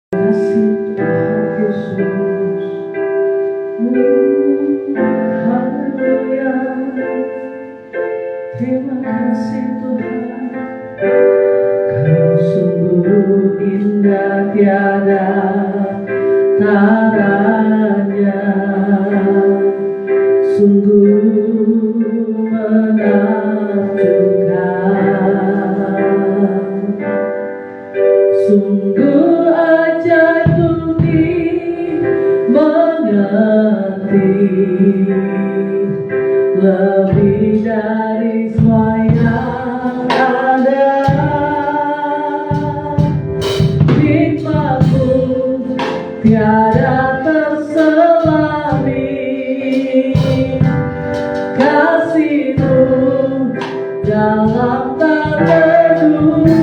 Kasih Tuhan Yesus, haleluya. Terima kasih Tuhan, Kau sungguh indah tiada taranya, sungguh menakjubkan, sungguh ajaib untuk dimengerti, lebih dari semua yang ada. Hikmat-Mu tiada terselami, kasih-Mu dalam tak terduga.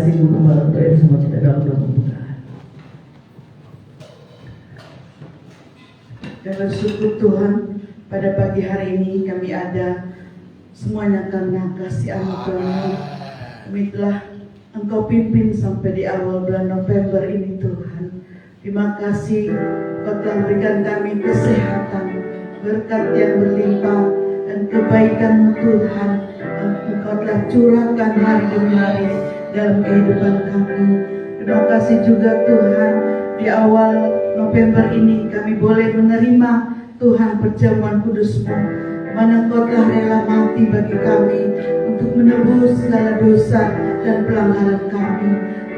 kasih Guru Bapak yang semua tidak dalam pembukaan. Dan bersyukur Tuhan, pada pagi hari ini kami ada semuanya karena kasih anugerah-Mu. Kami telah Engkau pimpin sampai di awal bulan November ini Tuhan. Terima kasih Engkau telah berikan kami kesehatan, berkat yang berlimpah, dan kebaikan-Mu Tuhan. Engkau telah curahkan hari demi hari dalam kehidupan kami. Terima kasih juga Tuhan, di awal November ini kami boleh menerima Tuhan perjamuan kudus-Mu, mana Engkau telah rela mati bagi kami untuk menebus segala dosa dan pelanggaran kami.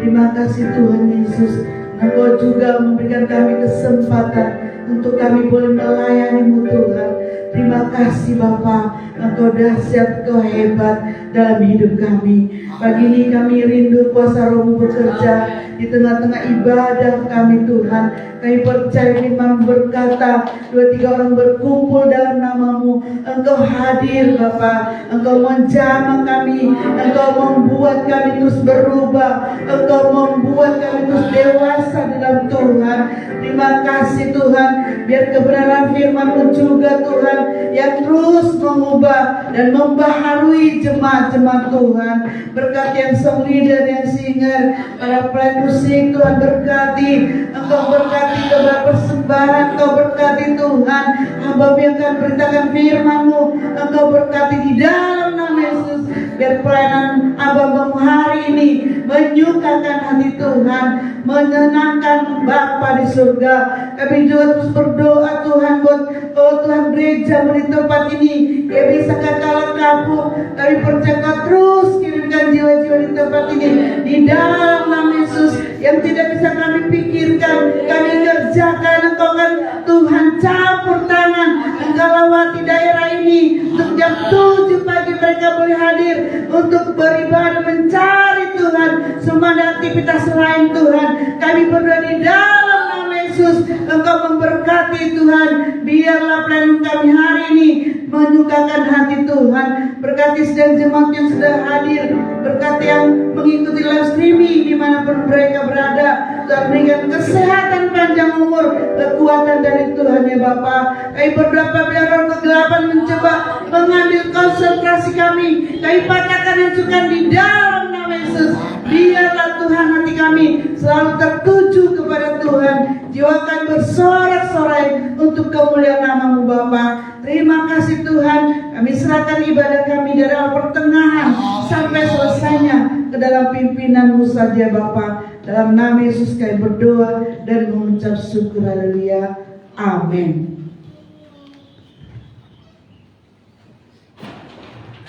Terima kasih Tuhan Yesus, Engkau juga memberikan kami kesempatan untuk kami boleh melayani-Mu Tuhan. Terima kasih Bapa, Engkau dahsyat, Engkau hebat dalam hidup kami. Pagi ini kami rindu kuasa Roh-Mu bekerja di tengah-tengah ibadah kami Tuhan. Kami percaya firman berkata, 2-3 orang berkumpul dalam nama-Mu, Engkau hadir Bapa. Engkau menjamah kami, Engkau membuat kami terus berubah, Engkau membuat kami terus dewasa dalam Tuhan. Terima kasih Tuhan, biar kebenaran firman-Mu juga Tuhan yang terus mengubah dan membaharui jemaat-jemaat Tuhan. Berkati yang song leader, yang singer, para pelayan musik Tuhan berkati. Engkau berkati kepada persembahan, Engkau berkati Tuhan hamba yang akan beritakan firman-Mu. Engkau berkati di dalam nama Yesus, biar pelayanan hamba-Mu hari ini menyukakan hati Tuhan, menyenangkan Bapa di surga. Kami juga terus berdoa Tuhan buat Tuhan gereja di tempat ini yang bisa kekal kampung. Kami percaya Kau terus kirimkan jiwa-jiwa di tempat ini di dalam nama Yesus. Yang tidak bisa kami pikirkan, kami kerjakan. Engkau kan Tuhan campur tangan, Engkau lawati daerah ini untuk jam 7 pagi mereka boleh hadir untuk beribadah mencari Tuhan. Semua ada aktivitas lain Tuhan, kami berdoa di dalam nama Yesus, Engkau memberkati Tuhan. Biarlah pelayanan kami hari ini menyukakan hati Tuhan. Berkati sedang jemaat yang sudah hadir, berkati yang mengikuti live streaming dimanapun mereka berada. Tuhan berikan kesehatan, panjang umur, kekuatan dari Tuhan ya Bapa. Kami berdoa apabila roh kegelapan mencoba mengambil konsentrasi kami, kami patahkan dan sukan di dalam nama Yesus. Biarlah Tuhan hati kami selalu tertuju kepada Tuhan. Jiwa kami bersorak-sorai untuk kemuliaan nama-Mu Bapa. Terima kasih Tuhan, kami serahkan ibadah kami dari awal pertengahan sampai selesainya ke dalam pimpinan-Mu saja Bapa. Dalam nama Yesus kami berdoa dan mengucap syukur, haleluya, amin.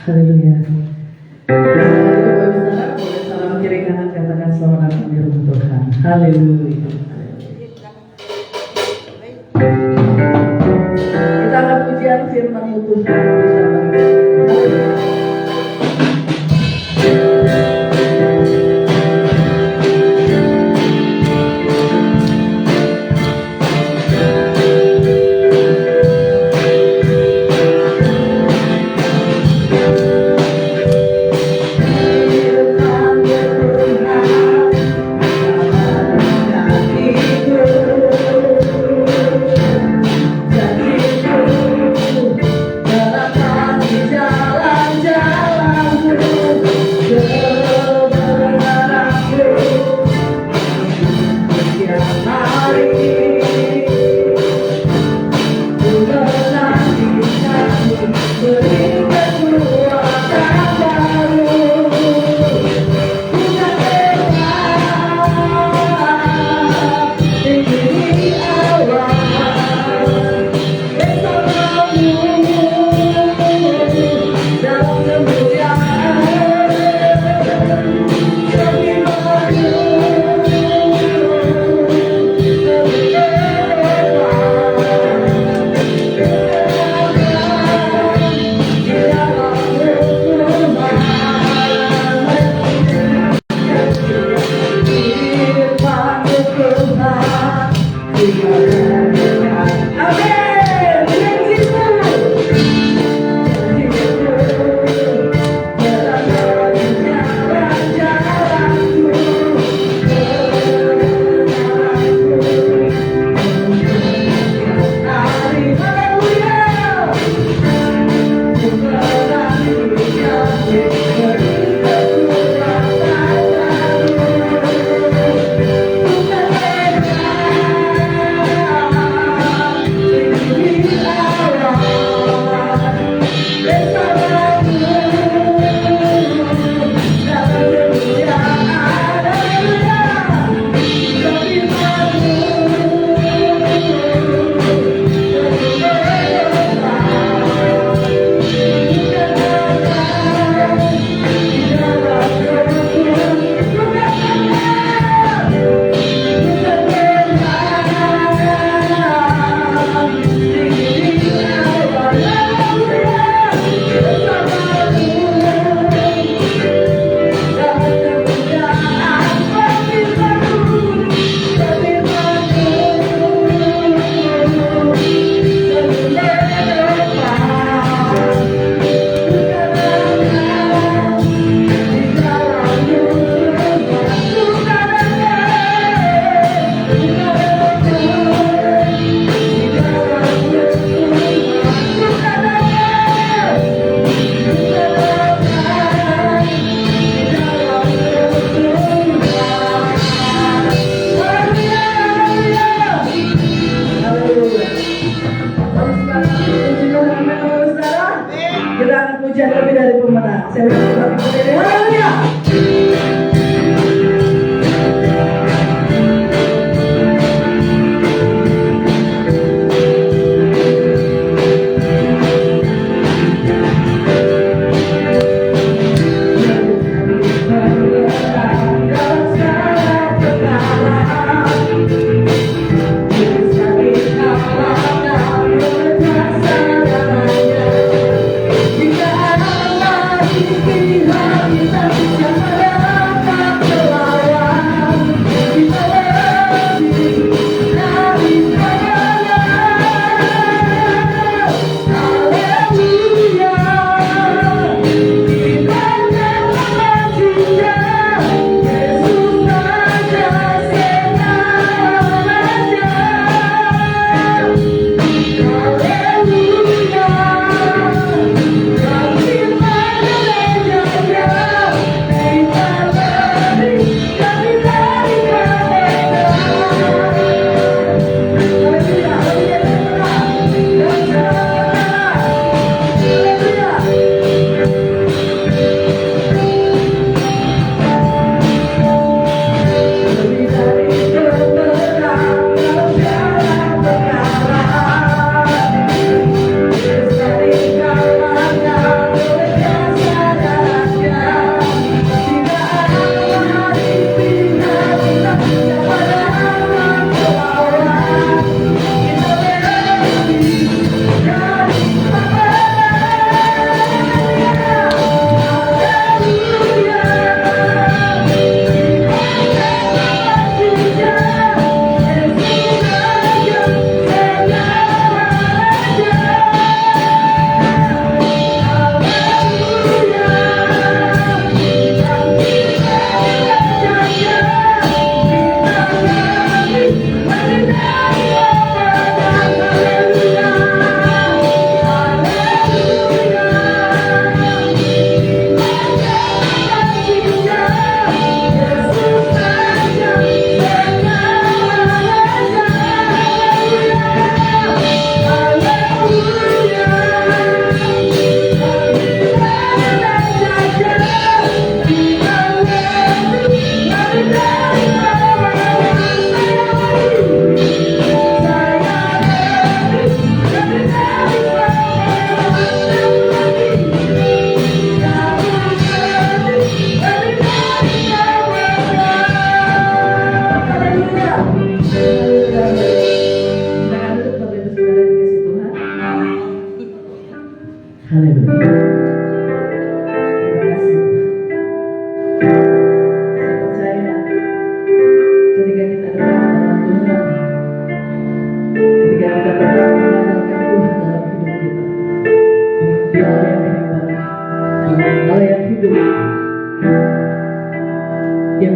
Haleluya. Boleh salam kiri kanan, katakan selamat datang di rumah Tuhan. Haleluya. Kita akan pujian firman Tuhan bersama. Haleluya.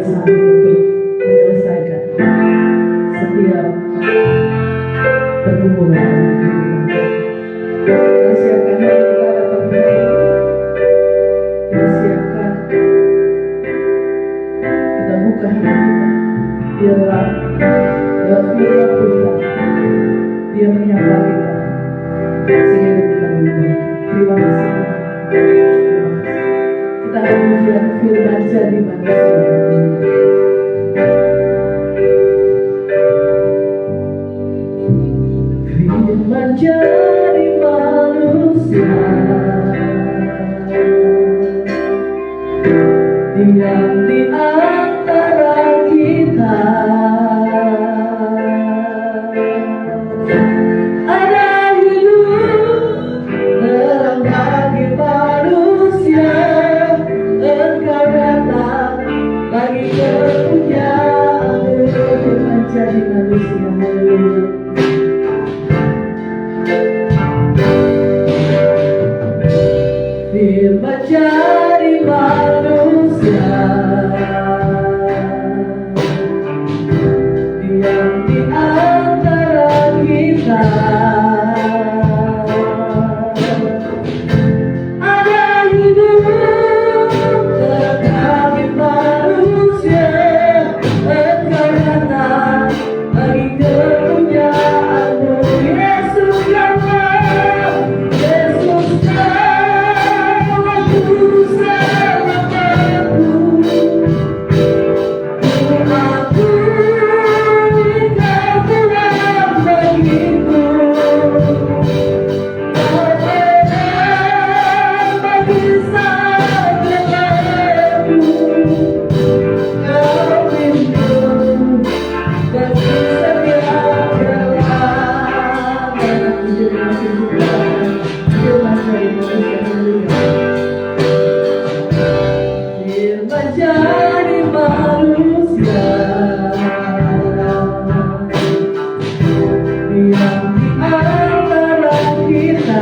sanggup untuk menyelesaikan setiap pergumulan kita. Siapkan hati kita dapat menyanyi. Kita siapkan, kita buka hati kita. Biarlah lewat firman Tuhan Dia menyapa kita sehingga kita mendengar. Terima kasih. Kita akan melihat firman jadi manusia. Firman jadi manusia, diam di antara kita. Ada hidup terang bagi manusia. Engkau datang bagi kepunyaan. Firman jadi manusia. Firman jadi manusia, diam di antara kita. Ada hidup terang bagi manusia. Engkau datang bagi kepunyaan-Mu. Yesus datang, Yesus datang, Aku selamatku. Aku Engkau Tuhan bagiku. Kau benar bagi segalaku. Kau pintu bagi setiap jalan. Firman jadi manusia, diam di antara kita.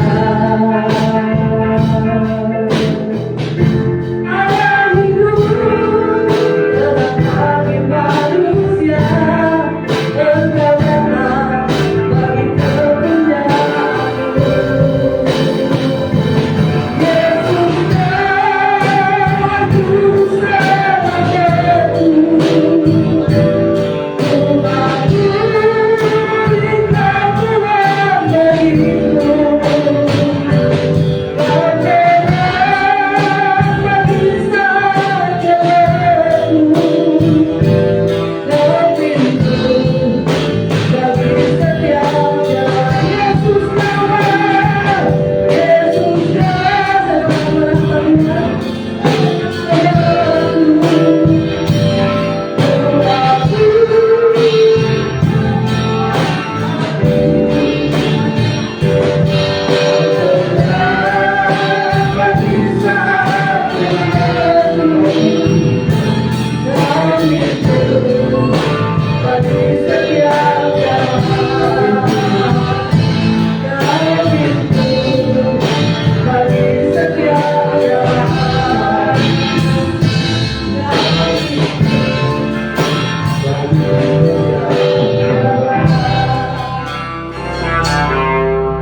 Ada hidup terang bagi manusia. Engkau datang bagi kepunyaan-Mu. Yesus datang, Aku selamatku. Umatku Engkau Tuhan bagiku. Kau benar bagi segalaku. Kau pintu bagi setiap jalan. Yesus datang, Yesus datang,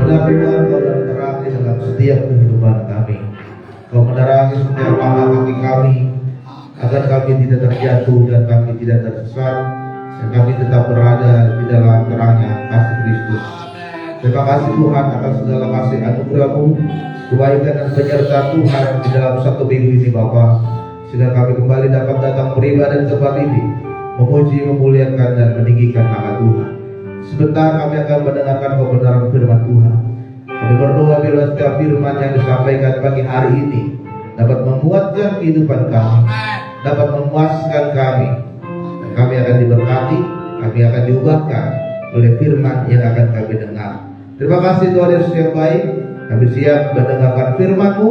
Tetapi Tuhan, Kau menerangi dalam setiap kehidupan kami. Kau menerangi setiap langkah kaki kami, agar kami tidak terjatuh dan kami tidak tersesat, dan kami tetap berada di dalam terangnya kasih Kristus. Terima kasih Tuhan atas segala kasih anugerah-Mu, kebaikan dan penyertaan Tuhan di dalam satu minggu ini Bapa, sehingga kami kembali dapat datang beribadah di tempat ini, memuji, memuliakan dan meninggikan nama Tuhan. Sebentar kami akan mendengarkan kebenaran firman Tuhan. Kami berdoa bila setiap firman yang disampaikan pagi hari ini dapat menguatkan kehidupan kami, dapat memuaskan kami, dan kami akan diberkati, kami akan diubahkan oleh firman yang akan kami dengar. Terima kasih Tuhan Yesus yang baik. Kami siap mendengarkan firman-Mu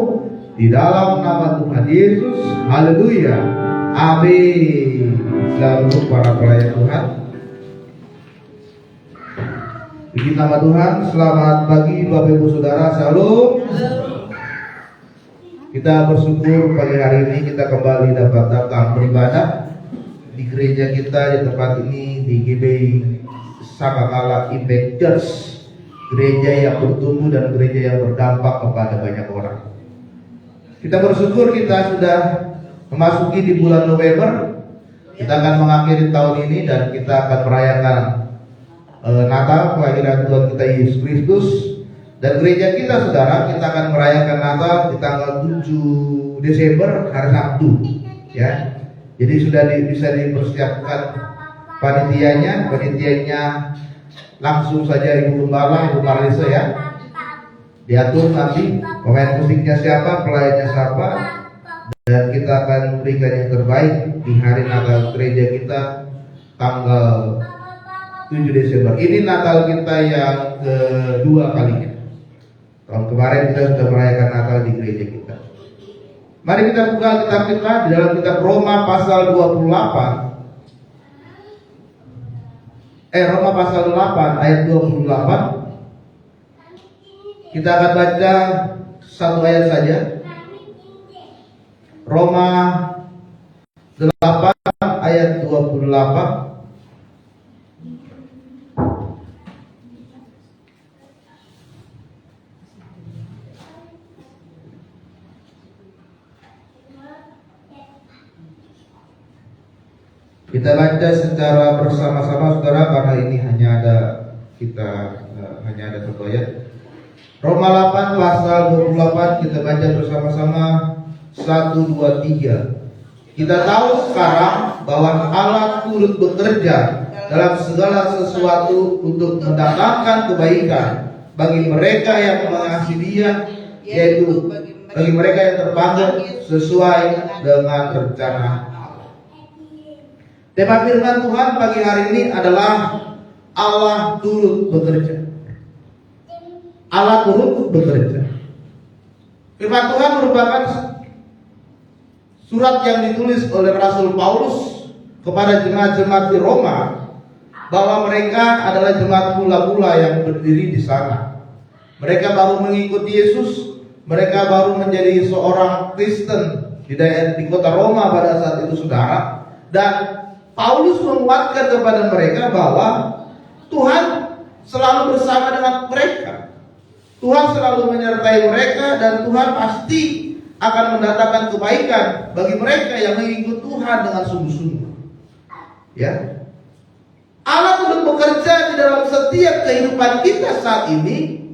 di dalam nama Tuhan Yesus. Haleluya. Amin. Selalu para pelayan Tuhan. Puji nama Tuhan. Selamat pagi Bapak Ibu Saudara. Shalom. Kita bersyukur pagi hari ini kita kembali dapat datang beribadah di gereja kita di tempat ini di GBI Sakakala Impact Church, gereja yang bertumbuh dan gereja yang berdampak kepada banyak orang. Kita bersyukur kita sudah memasuki di bulan November. Kita akan mengakhiri tahun ini dan kita akan merayakan Natal, kelahiran Tuhan kita Yesus Kristus. Dan gereja kita saudara, kita akan merayakan Natal di tanggal 7 Desember hari Sabtu, ya. Jadi sudah bisa dipersiapkan panitianya langsung saja Ibu Gembala, Ibu Marisa ya. Diatur nanti pemain musiknya siapa, pelayannya siapa, dan kita akan memberikan yang terbaik di hari Natal gereja kita tanggal 7 Desember. Ini Natal kita yang kedua kalinya. Tahun kemarin kita sudah merayakan Natal di gereja kita. Mari kita buka kitab kita di dalam kitab Roma pasal 28. Roma pasal 8 ayat 28. Kita akan baca satu ayat saja. Roma 8 ayat 28. Kita baca secara bersama-sama saudara, karena ini hanya ada satu ayat. Roma 8 pasal 28 kita baca bersama-sama 1, 2, 3. Kita tahu sekarang bahwa Allah turut bekerja dalam segala sesuatu untuk mendatangkan kebaikan bagi mereka yang mengasihi Dia, yaitu bagi mereka yang terpanggil sesuai dengan rencana. Tema firman Tuhan pagi hari ini adalah Allah turut bekerja. Allah turut bekerja. Firman Tuhan merupakan surat yang ditulis oleh Rasul Paulus kepada jemaat-jemaat di Roma, bahwa mereka adalah jemaat mula-mula yang berdiri di sana. Mereka baru mengikuti Yesus, mereka baru menjadi seorang Kristen di kota Roma pada saat itu saudara. Dan Paulus menguatkan kepada mereka bahwa Tuhan selalu bersama dengan mereka. Tuhan selalu menyertai mereka dan Tuhan pasti akan mendatangkan kebaikan bagi mereka yang mengikut Tuhan dengan sungguh-sungguh. Ya. Allah turut bekerja di dalam setiap kehidupan kita saat ini.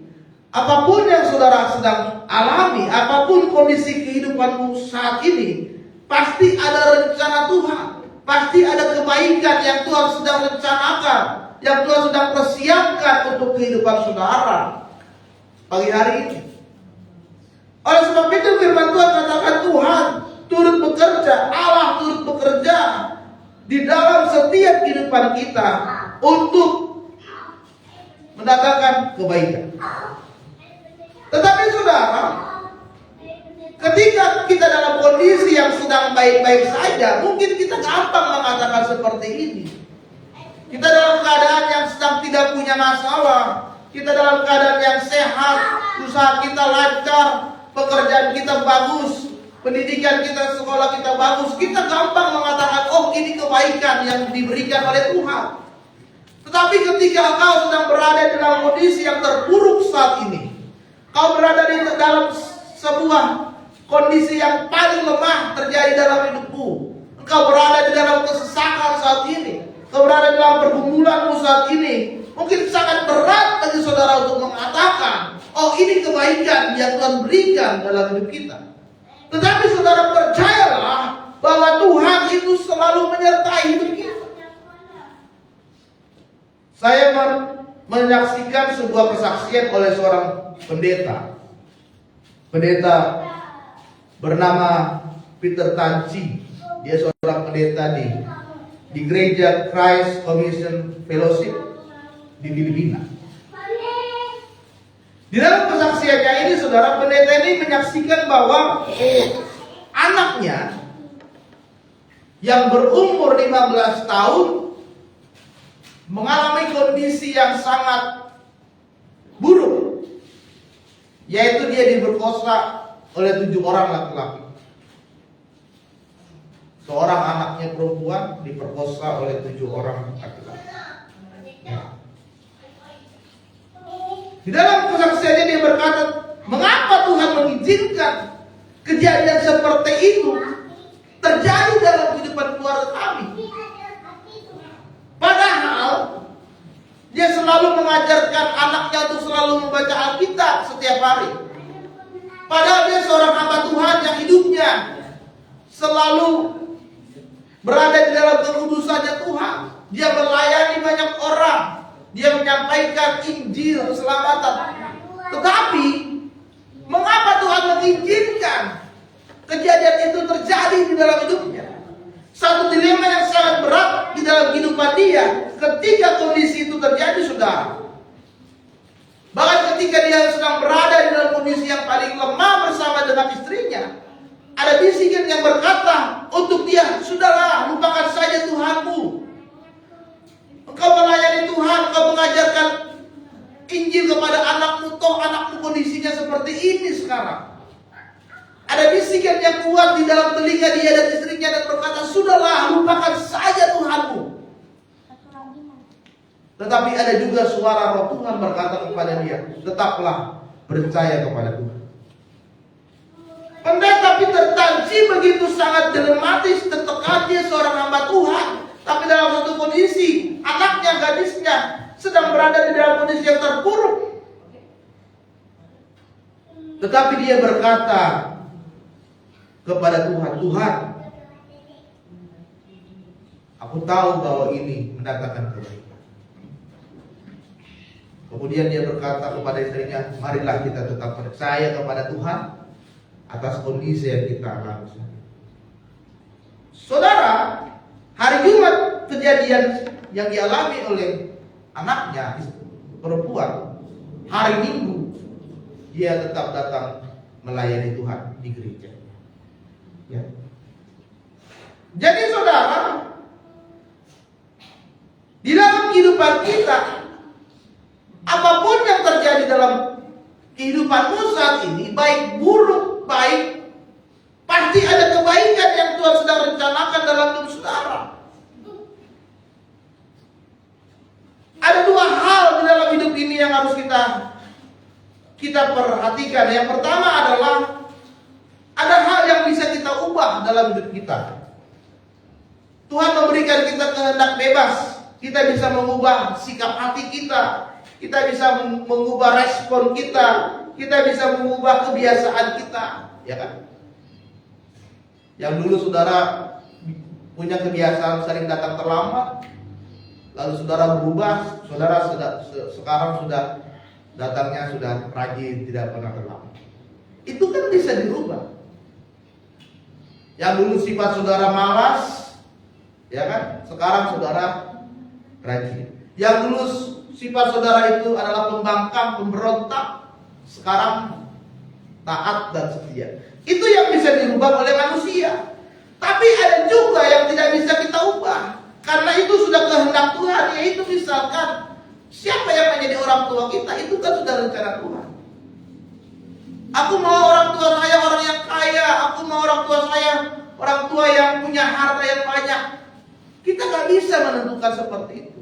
Apapun yang saudara sedang alami, apapun kondisi kehidupanmu saat ini, pasti ada rencana Tuhan. Pasti ada kebaikan yang Tuhan sedang rencanakan, yang Tuhan sedang persiapkan untuk kehidupan saudara pagi hari ini. Oleh sebab itu firman Tuhan katakan Tuhan turut bekerja, Allah turut bekerja di dalam setiap kehidupan kita untuk mendatangkan kebaikan. Tetapi saudara, ketika kita dalam kondisi yang sedang baik-baik saja, mungkin kita gampang mengatakan seperti ini. Kita dalam keadaan yang sedang tidak punya masalah, kita dalam keadaan yang sehat, usaha kita lancar, pekerjaan kita bagus, pendidikan kita, sekolah kita bagus. Kita gampang mengatakan, oh ini kebaikan yang diberikan oleh Tuhan. Tetapi ketika kau sedang berada dalam kondisi yang terpuruk saat ini, kau berada di dalam sebuah kondisi yang paling lemah terjadi dalam hidupmu, engkau berada di dalam kesesakan saat ini, engkau berada dalam pergumulanmu saat ini, mungkin sangat berat bagi saudara untuk mengatakan, oh ini kebaikan yang Tuhan berikan dalam hidup kita. Tetapi saudara percayalah bahwa Tuhan itu selalu menyertai hidup kita. Saya menyaksikan sebuah kesaksian oleh seorang pendeta bernama Peter Tanci. Dia seorang pendeta di gereja Christ Commission Fellowship di Filipina. Di dalam kesaksiannya ini saudara, pendeta ini menyaksikan bahwa anaknya yang berumur 15 tahun mengalami kondisi yang sangat buruk, yaitu dia diperkosa oleh 7 orang laki-laki. seorang anaknya perempuan diperkosa oleh 7 orang laki-laki. Di dalam kesaksiannya dia berkata, mengapa Tuhan mengizinkan kejadian seperti itu terjadi dalam kehidupan keluarga kami? Padahal dia selalu mengajarkan anaknya untuk selalu membaca Alkitab setiap hari. Padahal dia seorang hamba Tuhan yang hidupnya selalu berada di dalam kekudusannya Tuhan. Dia melayani banyak orang. Dia menyampaikan Injil keselamatan. Tetapi mengapa Tuhan mengizinkan kejadian itu terjadi di dalam hidupnya? Satu dilema yang sangat berat di dalam kehidupan dia ketika kondisi itu terjadi, saudara. Bahkan ketika dia sedang berada di dalam kondisi yang paling lemah bersama dengan istrinya, ada bisikan yang berkata untuk dia, sudahlah, lupakan saja Tuhanmu. Engkau melayani Tuhan, engkau mengajarkan Injil kepada anakmu, toh anakmu kondisinya seperti ini sekarang. Ada bisikan yang kuat di dalam telinga dia dan istrinya dan berkata, sudahlah, lupakan saja Tuhanmu. Tetapi ada juga suara roh Tuhan berkata kepada dia, tetaplah percaya kepada Tuhan. Pendeta Peter Tanci begitu sangat dilematis, tertekan, dia seorang hamba Tuhan. Tapi dalam satu kondisi, anaknya, gadisnya sedang berada di dalam kondisi yang terpuruk. Tetapi dia berkata kepada Tuhan, Tuhan, aku tahu bahwa ini mendatangkan kebaikan. Kemudian dia berkata kepada istrinya, marilah kita tetap percaya kepada Tuhan atas kondisi yang kita alami. Saudara, hari Jumat kejadian yang dialami oleh anaknya perempuan, hari Minggu dia tetap datang melayani Tuhan di gereja. Ya. Jadi saudara, di dalam kehidupan kita, apapun yang terjadi dalam kehidupanmu saat ini, baik buruk, baik, pasti ada kebaikan yang Tuhan sedang rencanakan dalam hidup saudara. Ada 2 hal di dalam hidup ini yang harus kita perhatikan. Yang pertama adalah ada hal yang bisa kita ubah dalam hidup kita. Tuhan memberikan kita kehendak bebas. Kita bisa mengubah sikap hati kita. Kita bisa mengubah respon kita. Kita bisa mengubah kebiasaan kita, ya kan? Yang dulu saudara punya kebiasaan sering datang terlambat, lalu saudara berubah, saudara sekarang sudah datangnya sudah rajin, tidak pernah terlambat. Itu kan bisa dirubah. Yang dulu sifat saudara malas, ya kan? Sekarang saudara rajin. Yang dulu sifat saudara itu adalah pembangkang, pemberontak, sekarang taat dan setia. Itu yang bisa dirubah oleh manusia. Tapi ada juga yang tidak bisa kita ubah, karena itu sudah kehendak Tuhan. Yaitu misalkan siapa yang menjadi orang tua kita, itu kan sudah rencana Tuhan. Aku mau orang tua saya orang yang kaya, aku mau orang tua saya orang tua yang punya harta yang banyak. Kita gak bisa menentukan seperti itu.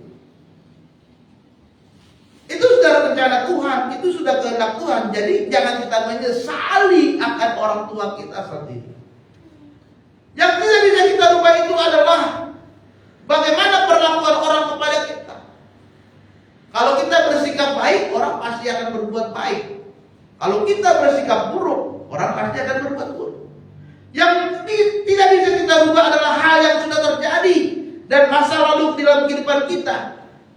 Itu sudah rencana Tuhan, itu sudah kehendak Tuhan. Jadi jangan kita menyesali akan orang tua kita saat ini. Yang tidak bisa kita rubah itu adalah bagaimana perlakuan orang kepada kita. Kalau kita bersikap baik, orang pasti akan berbuat baik. Kalau kita bersikap buruk, orang pasti akan berbuat buruk. Yang tidak bisa kita rubah adalah hal yang sudah terjadi dan masa lalu dalam kehidupan kita.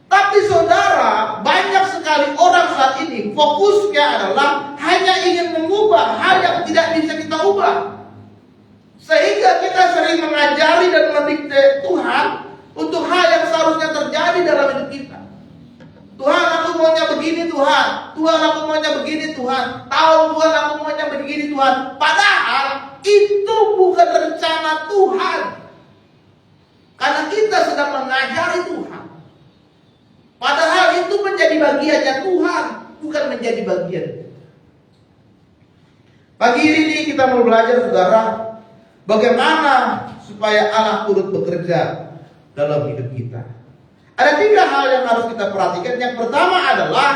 Tapi saudara, banyak sekali orang saat ini fokusnya adalah hanya ingin mengubah hal yang tidak bisa kita ubah. Sehingga kita sering mengajari dan mendikte Tuhan untuk hal yang seharusnya terjadi dalam hidup kita. Tuhan, aku maunya begini Tuhan. Tuhan, aku maunya begini Tuhan. Tahu Tuhan, aku maunya begini Tuhan. Padahal itu bukan rencana Tuhan. Karena kita sedang mengajari Tuhan. Padahal itu menjadi bagiannya Tuhan, bukan menjadi bagian. Pagi ini kita mau belajar saudara, bagaimana supaya Allah turut bekerja dalam hidup kita. Ada 3 hal yang harus kita perhatikan. Yang pertama adalah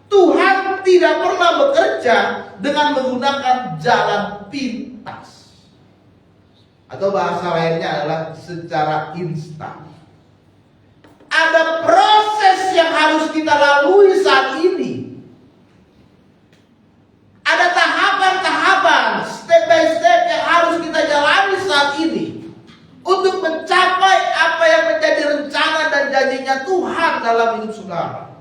Tuhan tidak pernah bekerja dengan menggunakan jalan pintas. Atau bahasa lainnya adalah secara instan. Ada proses yang harus kita lalui saat ini. Ada tahapan-tahapan, step by step yang harus kita jalani saat ini untuk mencapai apa yang menjadi rencana dan janjinya Tuhan dalam hidup saudara.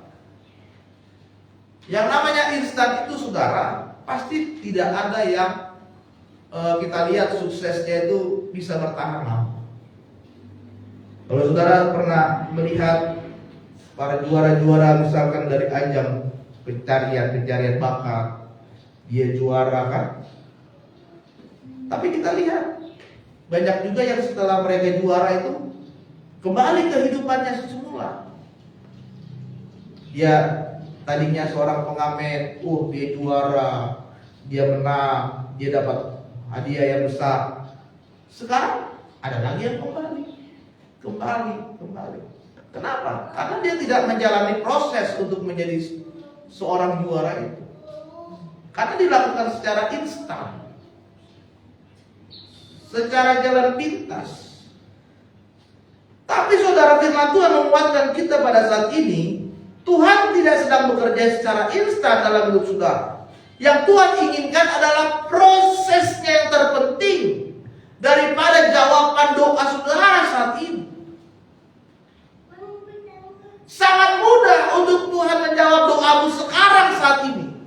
Yang namanya instan itu saudara, pasti tidak ada yang kita lihat suksesnya itu bisa bertahan lama. Kalau saudara pernah melihat para juara-juara misalkan dari ajang pencarian bakat, dia juara kan? Tapi kita lihat banyak juga yang setelah mereka juara itu kembali ke hidupannya semula. Dia tadinya seorang pengamen, dia juara, dia menang, dia dapat hadiah yang besar. Sekarang ada lagi yang kembali. Kenapa? Karena dia tidak menjalani proses untuk menjadi seorang juara itu. Karena dilakukan secara instan, secara jalan pintas. Tapi saudara, firman Tuhan menguatkan kita pada saat ini, Tuhan tidak sedang bekerja secara instan dalam hidup saudara. Yang Tuhan inginkan adalah prosesnya yang terpenting daripada jawaban doa saudara saat ini. Sangat mudah untuk Tuhan menjawab doamu sekarang saat ini.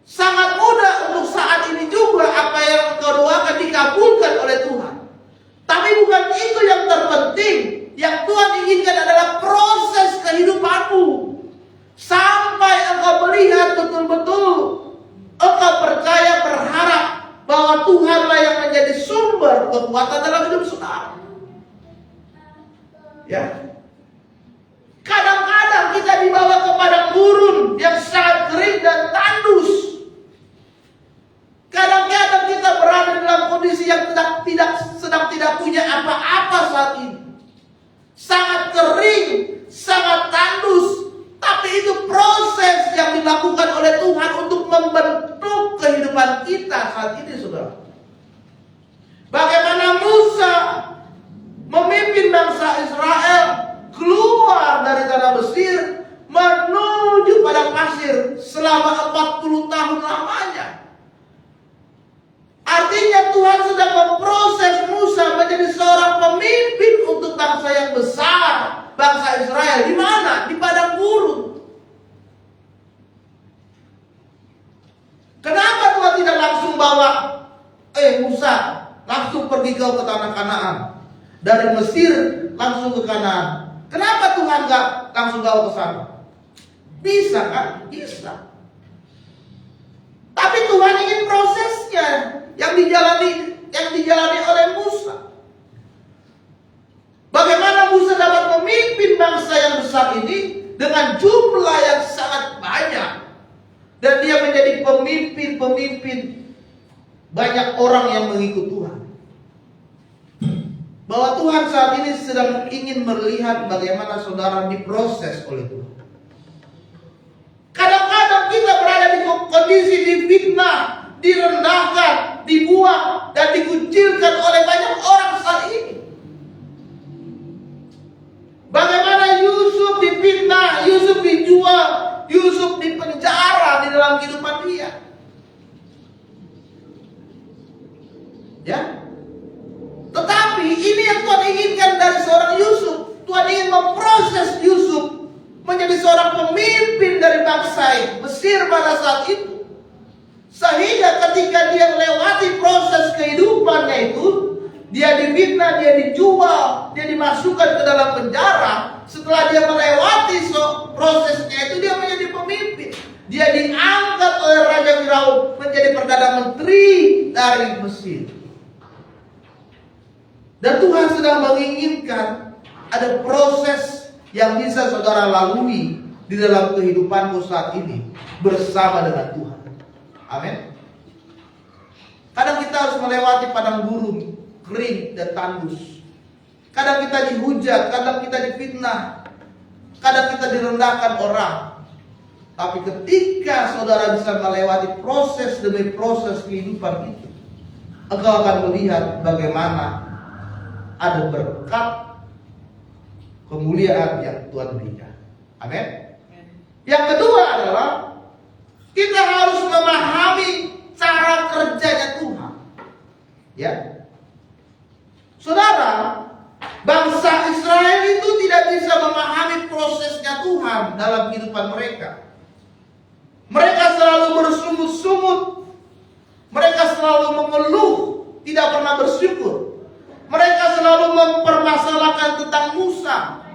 Sangat mudah untuk saat ini juga apa yang kau doakan dikabulkan oleh Tuhan. Tapi bukan itu yang terpenting. Yang Tuhan inginkan adalah proses kehidupanmu. Sampai engkau melihat betul-betul, engkau percaya, berharap bahwa Tuhanlah yang menjadi sumber kekuatan dalam hidup saudara. Ya. Kadang-kadang kita dibawa ke padang gurun yang sangat kering dan tandus. Kadang-kadang kita berada dalam kondisi yang sedang tidak punya apa-apa saat ini. Sangat kering, sangat tandus. Tapi itu proses yang dilakukan oleh Tuhan untuk membentuk kehidupan kita saat ini, saudara. Bagaimana Musa memimpin bangsa Israel keluar dari tanah Mesir menuju padang pasir selama 40 tahun lamanya. Artinya Tuhan sedang memproses Musa menjadi seorang pemimpin untuk bangsa yang besar, bangsa Israel. Di mana? Di padang gurun. Kenapa Tuhan tidak langsung bawa Musa langsung pergi ke tanah Kanaan? Dari Mesir langsung ke Kanaan. Kenapa Tuhan gak langsung bawa ke sana? Bisa kan? Bisa. Tapi Tuhan ingin prosesnya yang dijalani oleh Musa. Bagaimana Musa dapat memimpin bangsa yang besar ini dengan jumlah yang sangat banyak, dan dia menjadi pemimpin banyak orang yang mengikut Tuhan. Bahwa Tuhan saat ini sedang ingin melihat bagaimana saudara diproses oleh Tuhan. Kadang-kadang kita berada di kondisi difitnah, direndahkan, dibuang, dan dikucilkan oleh banyak orang saat ini. Bagaimana Yusuf difitnah, Yusuf dijual, Yusuf dipenjara di dalam kehidupan dia. Ya. Tetapi ini yang Tuhan inginkan dari seorang Yusuf. Tuhan ingin memproses Yusuf menjadi seorang pemimpin dari bangsa Mesir pada saat itu. Sehingga ketika dia melewati proses kehidupannya itu, dia difitnah, dia dijual, dia dimasukkan ke dalam penjara. Setelah dia melewati prosesnya itu, dia menjadi pemimpin. Dia diangkat oleh Raja Firaun menjadi Perdana Menteri dari Mesir. Dan Tuhan sedang menginginkan ada proses yang bisa saudara lalui di dalam kehidupanmu saat ini bersama dengan Tuhan. Amin. Kadang kita harus melewati padang gurun, kering dan tandus. Kadang kita dihujat, kadang kita difitnah, kadang kita direndahkan orang. Tapi ketika saudara bisa melewati proses demi proses kehidupan itu, engkau akan melihat bagaimana ada berkat kemuliaan yang Tuhan berikan. Amin. Yang kedua adalah kita harus memahami cara kerjanya Tuhan. Ya, saudara, bangsa Israel itu tidak bisa memahami prosesnya Tuhan dalam kehidupan mereka. Mereka selalu bersungut-sungut, mereka selalu mengeluh, tidak pernah bersyukur. Mereka selalu mempermasalahkan tentang Musa.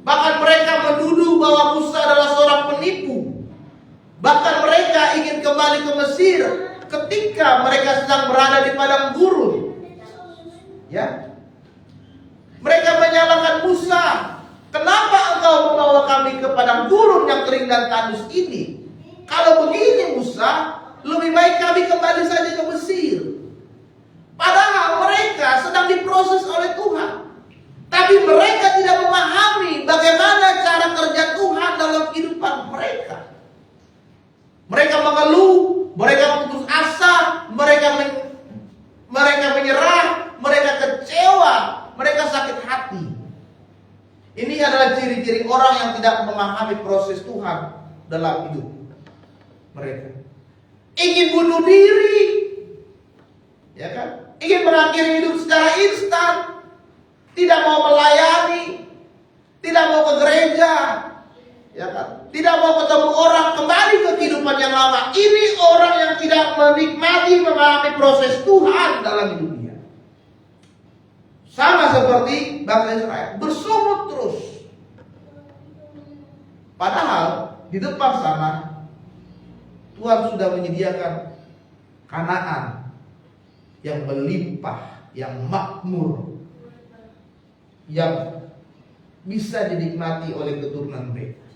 Bahkan mereka menuduh bahwa Musa adalah seorang penipu. Bahkan mereka ingin kembali ke Mesir ketika mereka sedang berada di padang gurun. Ya. Mereka menyalahkan Musa. Kenapa engkau membawa kami ke padang gurun yang kering dan tandus ini? Kalau begini Musa, lebih baik kami kembali saja ke Mesir. Padahal mereka sedang diproses oleh Tuhan. Tapi mereka tidak memahami bagaimana cara kerja Tuhan dalam kehidupan mereka. Mereka mengeluh, mereka putus asa, mereka menyerah, mereka kecewa, mereka sakit hati. Ini adalah ciri-ciri orang yang tidak memahami proses Tuhan dalam hidup mereka. Ingin bunuh diri, ya kan? Ingin mengakhiri hidup secara instan, tidak mau melayani, tidak mau ke gereja, ya kan? Tidak mau ketemu orang, kembali ke kehidupan yang lama. Ini orang yang tidak menikmati memahami proses Tuhan dalam hidupnya. Sama seperti bangsa Israel, bersungut terus. Padahal di depan sana Tuhan sudah menyediakan Kanaan yang melimpah, yang makmur, yang bisa dinikmati oleh keturunan mereka.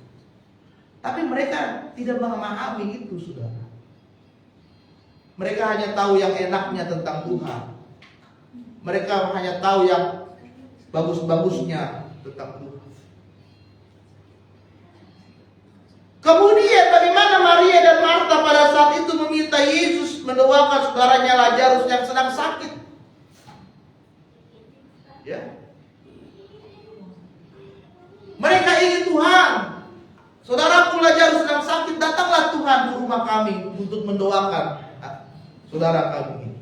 Tapi mereka tidak memahami itu, saudara. Mereka hanya tahu yang enaknya tentang Tuhan. Mereka hanya tahu yang bagus-bagusnya tentang Tuhan. Kemudian bagaimana Maria dan Marta pada saat itu meminta Yesus mendoakan saudaranya Lazarus yang sedang sakit. Ya. Mereka ingin Tuhan. Saudaraku Lazarus sedang sakit, datanglah Tuhan ke rumah kami untuk mendoakan saudara kami.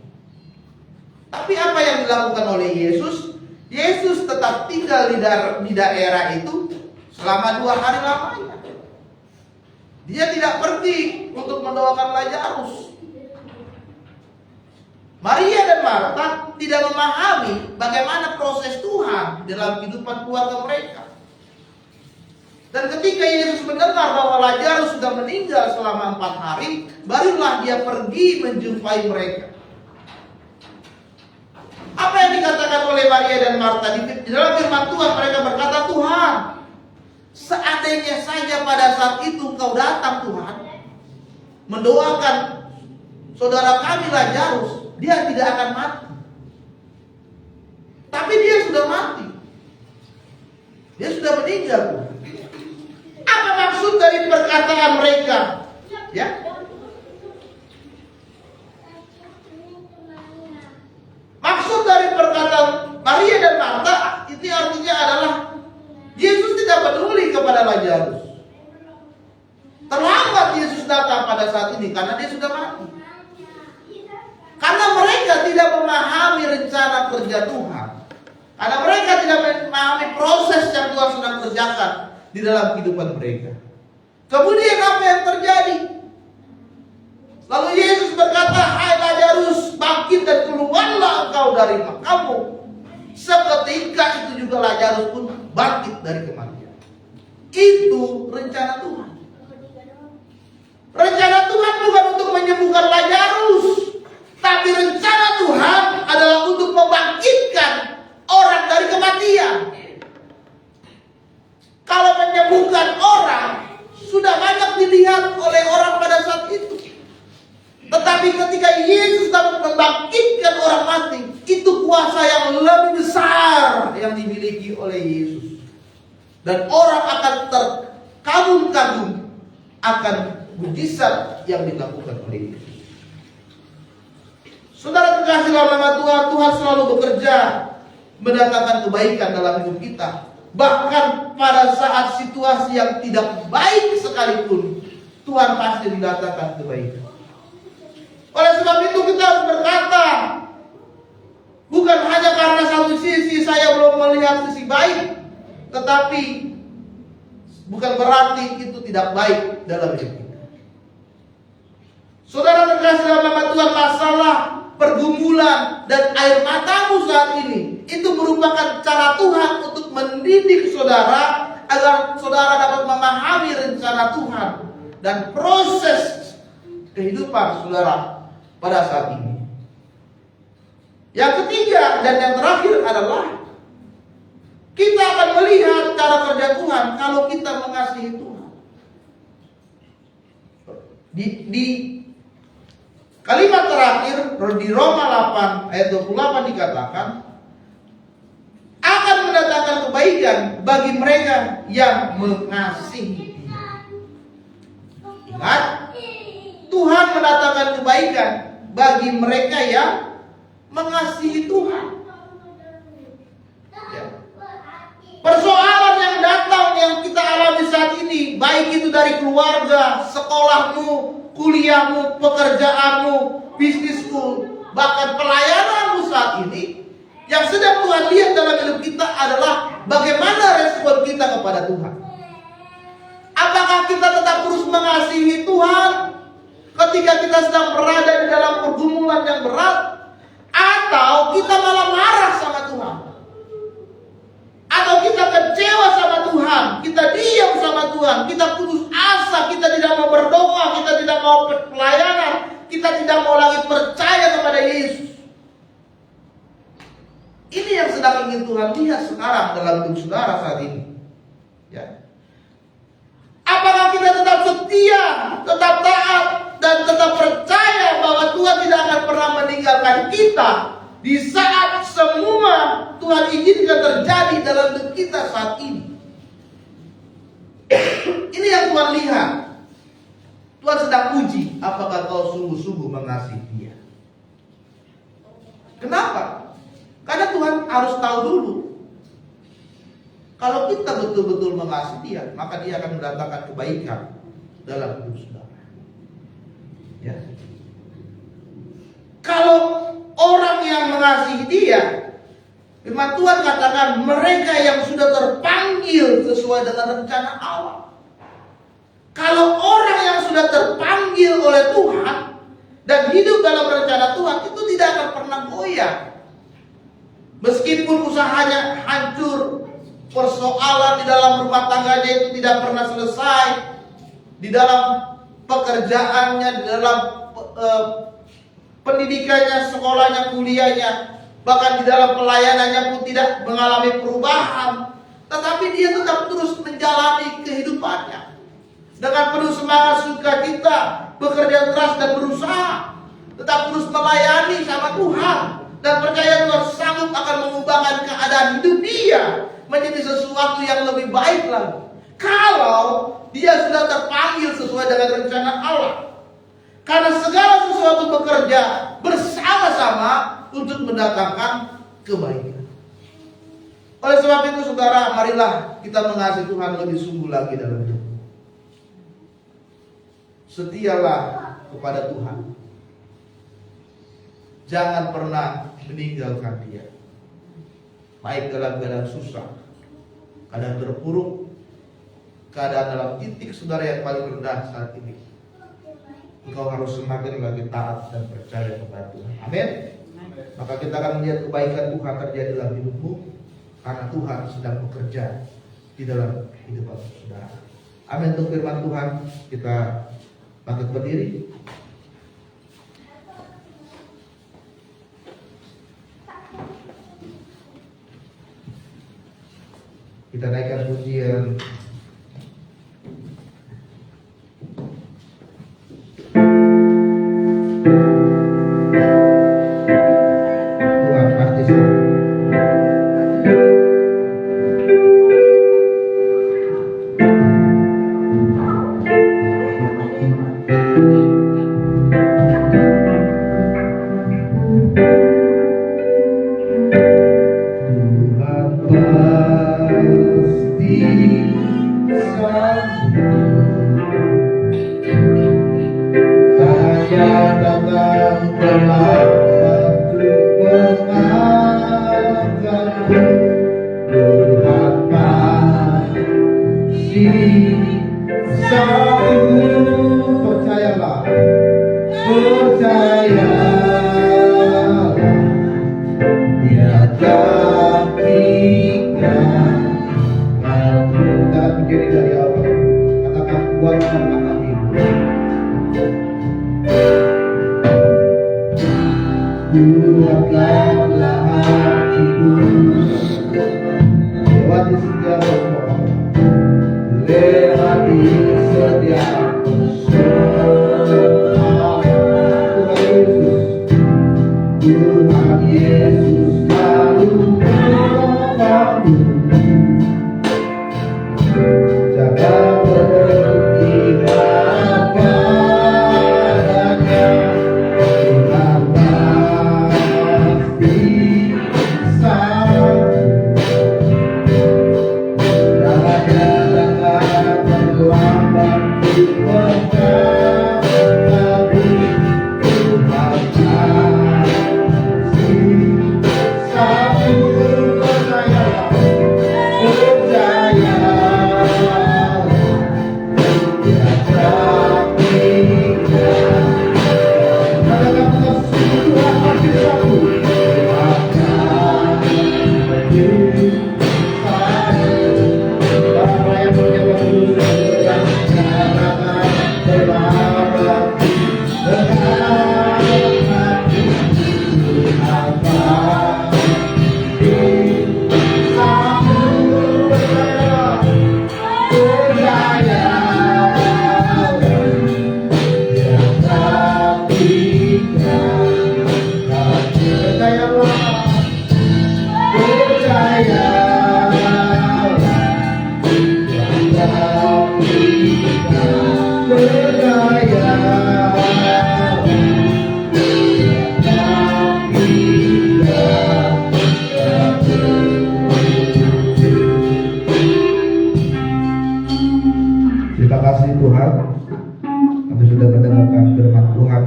Tapi apa yang dilakukan oleh Yesus? Yesus tetap tinggal di daerah itu selama 2 hari lamanya. Dia tidak pergi untuk mendoakan Lazarus. Maria dan Marta tidak memahami bagaimana proses Tuhan dalam kehidupan keluarga mereka. Dan ketika Yesus mendengar bahwa Lazarus sudah meninggal selama 4 hari, barulah dia pergi menjumpai mereka. Apa yang dikatakan oleh Maria dan Marta di dalam firman Tuhan? Mereka berkata, Tuhan, seandainya saja pada saat itu Engkau datang Tuhan, mendoakan saudara kami Lazarus, dia tidak akan mati. Tapi dia sudah mati. Dia sudah meninggal. Apa maksud dari perkataan mereka? Ya. Maksud dari perkataan Maria dan Marta itu artinya adalah Yesus tidak peduli kepada Lazarus. Terlambat Yesus datang pada saat ini karena dia sudah mati. Karena mereka tidak memahami rencana kerja Tuhan. Karena mereka tidak memahami proses yang Tuhan sedang kerjakan di dalam kehidupan mereka. Kemudian apa yang terjadi? Lalu Yesus berkata, hai Lazarus, bangkit dan keluarlah engkau dari makamu. Seketika itu juga Lazarus pun bangkit dari kematian. Itu rencana Tuhan. Rencana Tuhan bukan untuk menyembuhkan Lazarus, tapi rencana Tuhan adalah untuk membangkitkan orang dari kematian. Kalau menyembuhkan orang sudah banyak dilihat oleh orang pada saat itu. Tetapi ketika Yesus dapat membangkitkan orang mati, itu kuasa oleh Yesus. Dan orang akan terkagum-kagum akan mujizat yang dilakukan oleh Yesus. Saudara terkasih dalam nama Tuhan, Tuhan selalu bekerja mendatangkan kebaikan dalam hidup kita. Bahkan pada saat situasi yang tidak baik sekalipun, Tuhan pasti mendatangkan kebaikan. Oleh sebab itu kita harus berkata, bukan hanya karena satu sisi saya belum melihat sisi baik, tetapi bukan berarti itu tidak baik dalam hidup kita. Saudara terkasih dalam nama Tuhan, masalah pergumulan dan air matamu saat ini itu merupakan cara Tuhan untuk mendidik saudara agar saudara dapat memahami rencana Tuhan dan proses kehidupan saudara pada saat ini. Yang ketiga dan yang terakhir adalah kita akan melihat cara kerja Tuhan kalau kita mengasihi Tuhan. Di kalimat terakhir di Roma 8 ayat 28 dikatakan akan mendatangkan kebaikan bagi mereka yang mengasihi Dia. Ingat, Tuhan mendatangkan kebaikan bagi mereka yang mengasihi Tuhan. Ya. Persoalan yang datang yang kita alami saat ini, baik itu dari keluarga, sekolahmu, kuliahmu, pekerjaanmu, bisnismu, bahkan pelayananmu saat ini, yang sedang Tuhan lihat dalam hidup kita adalah bagaimana respon kita kepada Tuhan. Apakah kita tetap terus mengasihi Tuhan ketika kita sedang berada di dalam pergumulan yang berat, atau kita malah marah sama Tuhan, atau kita kecewa sama Tuhan, kita diam sama Tuhan, kita putus asa, kita tidak mau berdoa, kita tidak mau pelayanan, kita tidak mau lagi percaya kepada Yesus. Ini yang sedang ingin Tuhan lihat sekarang dalam hidup saudara saat ini. Ya. Apakah kita tetap setia, tetap taat, dan tetap percaya bahwa Tuhan tidak akan pernah meninggalkan kita di saat semua Tuhan izinkan terjadi dalam hidup kita saat ini? Ini yang Tuhan lihat. Tuhan sedang uji apakah kau sungguh-sungguh mengasihi Dia. Kenapa? Karena Tuhan harus tahu dulu, kalau kita betul-betul mengasihi Dia, maka Dia akan mendatangkan kebaikan dalam hidup saudara. Ya. Kalau orang yang mengasihi Dia, firman Tuhan katakan mereka yang sudah terpanggil sesuai dengan rencana Allah. Kalau orang yang sudah terpanggil oleh Tuhan dan hidup dalam rencana Tuhan, itu tidak akan pernah goyah. Meskipun usahanya hancur, persoalan di dalam rumah tangganya itu tidak pernah selesai, di dalam pekerjaannya, di dalam pendidikannya, sekolahnya, kuliahnya, bahkan di dalam pelayanannya pun tidak mengalami perubahan, tetapi dia tetap terus menjalani kehidupannya dengan penuh semangat, sukacita, bekerja keras dan berusaha, tetap terus melayani sama Tuhan dan percaya Tuhan sanggup akan mengubahkan keadaan hidup dia menjadi sesuatu yang lebih baik lagi. Kalau dia sudah terpanggil sesuai dengan rencana Allah. Karena segala sesuatu bekerja bersama-sama untuk mendatangkan kebaikan. Oleh sebab itu saudara, marilah kita mengasihi Tuhan lebih sungguh lagi dalam hidup. Setialah kepada Tuhan. Jangan pernah meninggalkan Dia. Baik dalam keadaan susah, keadaan terpuruk, keadaan dalam titik saudara yang paling rendah saat ini, engkau harus semakin lagi taat dan percaya kepada Tuhan. Amin. Maka kita akan melihat kebaikan Tuhan terjadi dalam hidupmu, karena Tuhan sedang bekerja di dalam hidup saudara. Amin. Untuk firman Tuhan, kita bangkit berdiri. Kita naikkan pujian. Tuhan pasti selalu. satu. Percayalah, percayalah, Dia gantikan kamu. Dan begini dari Allah, katakan kuatkanlah hatimu. Kuatkanlah hatiku, lewati setiap persoalan, lewati setiap persoalan. Tuhan Yesus selalu menolongmu. Jangan berhenti padanya, Tuhan pasti sanggup. Jangan terlambat untuk berkata-kata, Tuhan pasti sanggup. Percayalah, percayalah, Dia gantikan. Katakan tetap sungguh Tuhan pasti sanggup. Tuhan pasti sanggup. Bapa yang punya waktu dan katakan selamat dengan hati. Tuhan pasti sanggup. Percayalah, percayalah, Dia gantikan. Percayalah, percayalah, Dia gantikan. Percayalah, terima kasih Tuhan, kami sudah mendengarkan firman Tuhan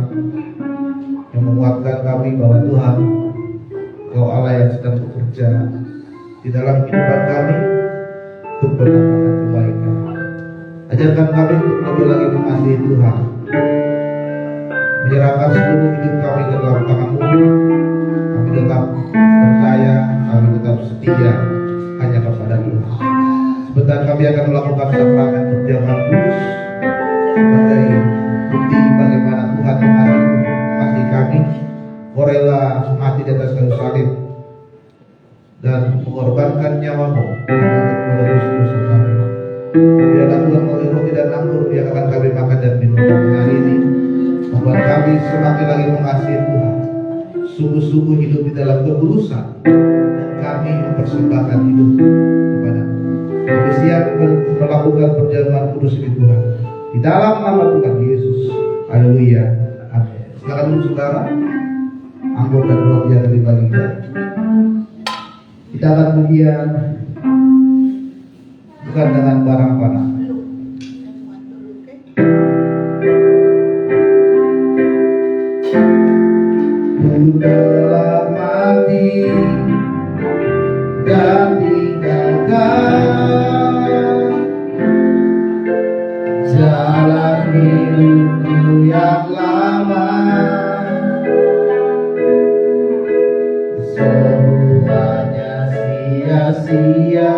yang menguatkan kami bahwa Tuhan, Kau Allah yang sedang bekerja di dalam kehidupan kami untuk mendatangkan kebaikan. Ajarkan kami untuk lebih lagi mengasihi Tuhan, menyerahkan seluruh hidup kami ke dalam tangan-Mu. Kami tetap percaya, kami tetap setia hanya kepada Tuhan. Sebentar kami akan melakukan sakramen perjamuan kudus sebagai bukti bagaimana Tuhan mengasihi kami. Kau rela mati di atas kayu salib dan mengorbankan nyawa-Mu untuk menebus dosa kami. Biarlah Tuhan melalui roti dan anggur yang akan kami makan dan minum hari ini membuat kami semakin lagi mengasihi Tuhan, sungguh-sungguh hidup di dalam ketulusan, dan kami mempersembahkan hidup kepada-Mu. Kami siap melakukan perjamuan kudus ini Tuhan, di dalam nama Tuhan Yesus. Haleluya. Amin. Silakan dulu saudara, anggur dan roti yang dibagikan. Kita akan kemudian bukan dengan barang panah. Ku telah mati dan tinggalkan jalan hidupku yang lama. Semuanya sia-sia